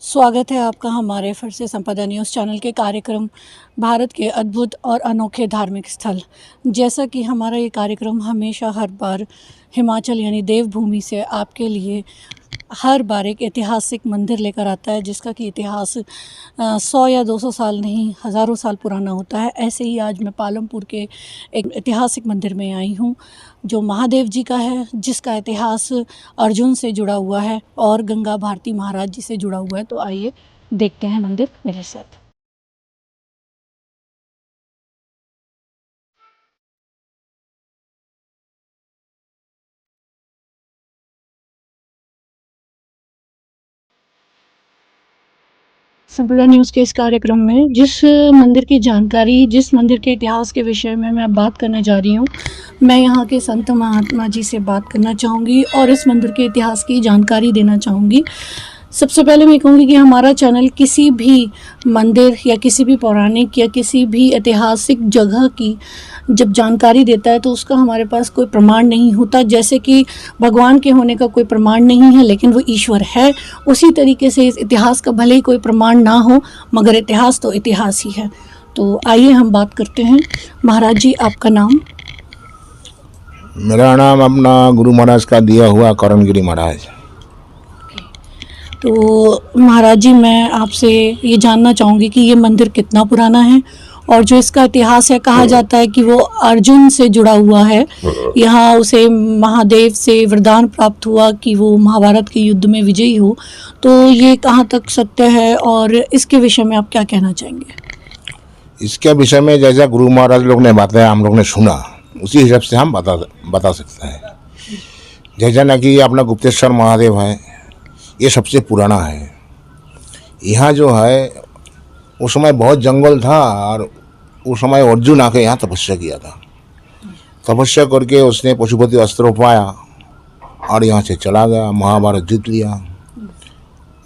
स्वागत है आपका हमारे फिर से संपदा न्यूज़ चैनल के कार्यक्रम भारत के अद्भुत और अनोखे धार्मिक स्थल। जैसा कि हमारा ये कार्यक्रम हमेशा हर बार हिमाचल यानी देवभूमि से आपके लिए हर बार एक ऐतिहासिक मंदिर लेकर आता है, जिसका कि इतिहास 100 या 200 साल नहीं हज़ारों साल पुराना होता है। ऐसे ही आज मैं पालमपुर के एक ऐतिहासिक मंदिर में आई हूँ जो महादेव जी का है, जिसका इतिहास अर्जुन से जुड़ा हुआ है और गंगा भारती महाराज जी से जुड़ा हुआ है। तो आइए देखते हैं मंदिर मेरे साथ। संपदा न्यूज़ के इस कार्यक्रम में जिस मंदिर की जानकारी, जिस मंदिर के इतिहास के विषय में मैं बात करने जा रही हूँ, मैं यहाँ के संत महात्मा जी से बात करना चाहूँगी और इस मंदिर के इतिहास की जानकारी देना चाहूँगी। सबसे पहले मैं कहूँगी कि हमारा चैनल किसी भी मंदिर या किसी भी पौराणिक या किसी भी ऐतिहासिक जगह की जब जानकारी देता है तो उसका हमारे पास कोई प्रमाण नहीं होता। जैसे कि भगवान के होने का कोई प्रमाण नहीं है लेकिन वो ईश्वर है, उसी तरीके से इस इतिहास का भले ही कोई प्रमाण ना हो मगर इतिहास तो इतिहास ही है। तो आइए हम बात करते हैं। महाराज जी, आपका नाम? मेरा नाम अपना गुरु महाराज का दिया हुआ करणगिरी महाराज। तो महाराज जी, मैं आपसे ये जानना चाहूँगी कि ये मंदिर कितना पुराना है और जो इसका इतिहास है, कहा जाता है कि वो अर्जुन से जुड़ा हुआ है। यहाँ उसे महादेव से वरदान प्राप्त हुआ कि वो महाभारत के युद्ध में विजयी हो। तो ये कहाँ तक सत्य है और इसके विषय में आप क्या कहना चाहेंगे? इसके विषय में जैसा गुरु महाराज लोग ने बताया, हम लोग ने सुना, उसी हिसाब से हम बता सकते हैं। जैसा ना कि अपना गुप्तेश्वर महादेव है, ये सबसे पुराना है। यहाँ जो है उस समय बहुत जंगल था और उस समय अर्जुन आके यहाँ तपस्या किया था। तपस्या करके उसने पशुपति अस्त्र पाया और यहाँ से चला गया, महाभारत जीत लिया।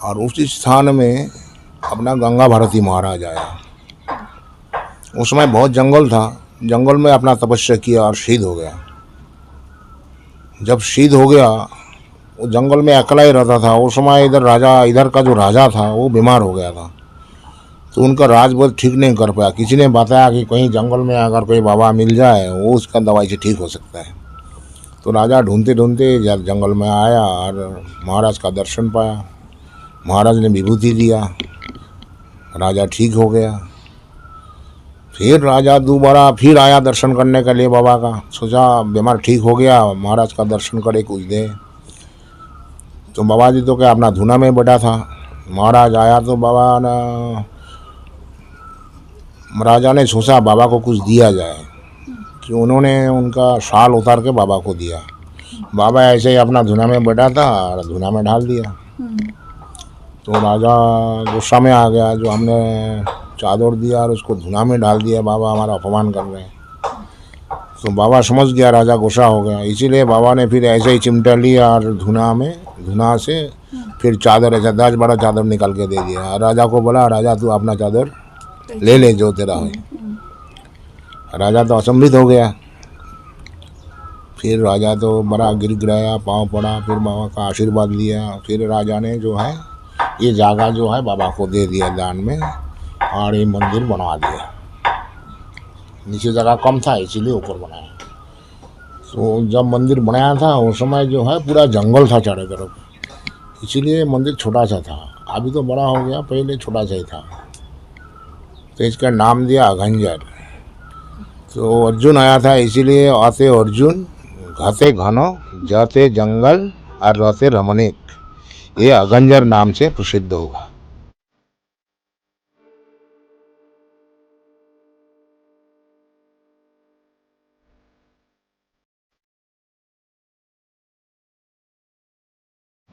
और उसी स्थान में अपना गंगा भारती महाराज आया। उस समय बहुत जंगल था, जंगल में अपना तपस्या किया और शहीद हो गया। जब शहीद हो गया, वो जंगल में अकेला ही रहता था। उस समय इधर का जो राजा था वो बीमार हो गया था, तो उनका राज बहुत ठीक नहीं कर पाया। किसी ने बताया कि कहीं जंगल में अगर कोई बाबा मिल जाए वो उसका दवाई से ठीक हो सकता है। तो राजा ढूंढते ढूंढते जंगल में आया और महाराज का दर्शन पाया। महाराज ने विभूति दिया, राजा ठीक हो गया। फिर राजा दोबारा फिर आया दर्शन करने के लिए बाबा का। सोचा बीमार ठीक हो गया, महाराज का दर्शन करे, कुछ दे। तो बाबा जी तो क्या अपना धुना में बैठा था। महाराज आया तो राजा ने सोचा बाबा को कुछ दिया जाए, कि उन्होंने उनका शाल उतार के बाबा को दिया। बाबा ऐसे ही अपना धुना में बैठा था और धुना में ढाल दिया। तो राजा गुस्सा में आ गया, जो हमने चादर दिया और उसको धुना में डाल दिया, बाबा हमारा अपमान कर रहे हैं। तो बाबा समझ गया, राजा गुस्सा हो गया। इसीलिए बाबा ने फिर ऐसे ही चिमटा लिया और धुना से फिर चादर, ऐसा 10-12 चादर निकाल के दे दिया। राजा को बोला, राजा तू अपना चादर ले जो तेरा है। राजा तो अचंभित हो गया। फिर राजा तो बड़ा गिड़गिड़ाया, पाँव पड़ा, फिर बाबा का आशीर्वाद लिया। फिर राजा ने जो है ये जगह जो है बाबा को दे दिया दान में और ये मंदिर बनवा दिया। नीचे जगह कम था इसीलिए ऊपर बनाया। तो जब मंदिर बनाया था उस समय जो है पूरा जंगल था चारों तरफ, इसीलिए मंदिर छोटा सा था। अभी तो बड़ा हो गया, पहले छोटा सा ही था। तो इसका नाम दिया अघंजर। तो अर्जुन आया था इसीलिए आते अर्जुन, घाते घनो, जाते जंगल और रहते रमणीक, ये अघंजर नाम से प्रसिद्ध होगा।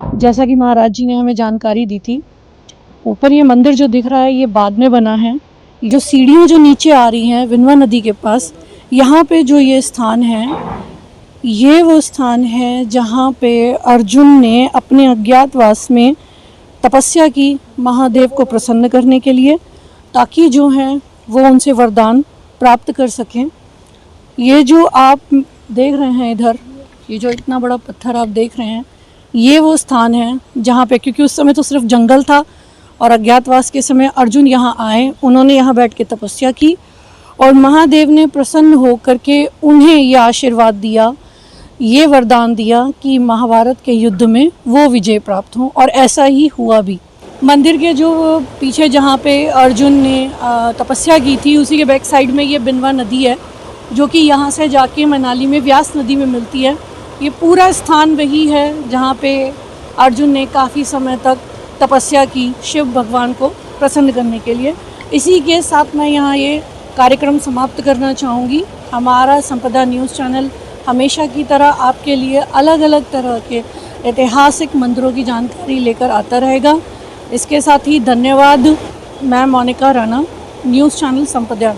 जैसा कि महाराज जी ने हमें जानकारी दी थी, ऊपर ये मंदिर जो दिख रहा है ये बाद में बना है। जो सीढ़ियाँ जो नीचे आ रही हैं विनवा नदी के पास, यहाँ पे जो ये स्थान है, ये वो स्थान है जहाँ पे अर्जुन ने अपने अज्ञातवास में तपस्या की महादेव को प्रसन्न करने के लिए, ताकि जो है वो उनसे वरदान प्राप्त कर सकें। ये जो आप देख रहे हैं इधर, ये जो इतना बड़ा पत्थर आप देख रहे हैं, ये वो स्थान है जहाँ पे, क्योंकि उस समय तो सिर्फ जंगल था और अज्ञातवास के समय अर्जुन यहाँ आए, उन्होंने यहाँ बैठ के तपस्या की और महादेव ने प्रसन्न होकर के उन्हें ये आशीर्वाद दिया, ये वरदान दिया कि महाभारत के युद्ध में वो विजय प्राप्त हो, और ऐसा ही हुआ भी। मंदिर के जो पीछे जहाँ पे अर्जुन ने तपस्या की थी, उसी के बैक साइड में ये बिनवा नदी है, जो कि यहाँ से जाके मनाली में व्यास नदी में मिलती है। ये पूरा स्थान वही है जहाँ पे अर्जुन ने काफ़ी समय तक तपस्या की शिव भगवान को प्रसन्न करने के लिए। इसी के साथ मैं यहाँ ये कार्यक्रम समाप्त करना चाहूँगी। हमारा संपदा न्यूज़ चैनल हमेशा की तरह आपके लिए अलग अलग तरह के ऐतिहासिक मंदिरों की जानकारी लेकर आता रहेगा। इसके साथ ही धन्यवाद। मैं मोनिका राणा, न्यूज़ चैनल संपदा।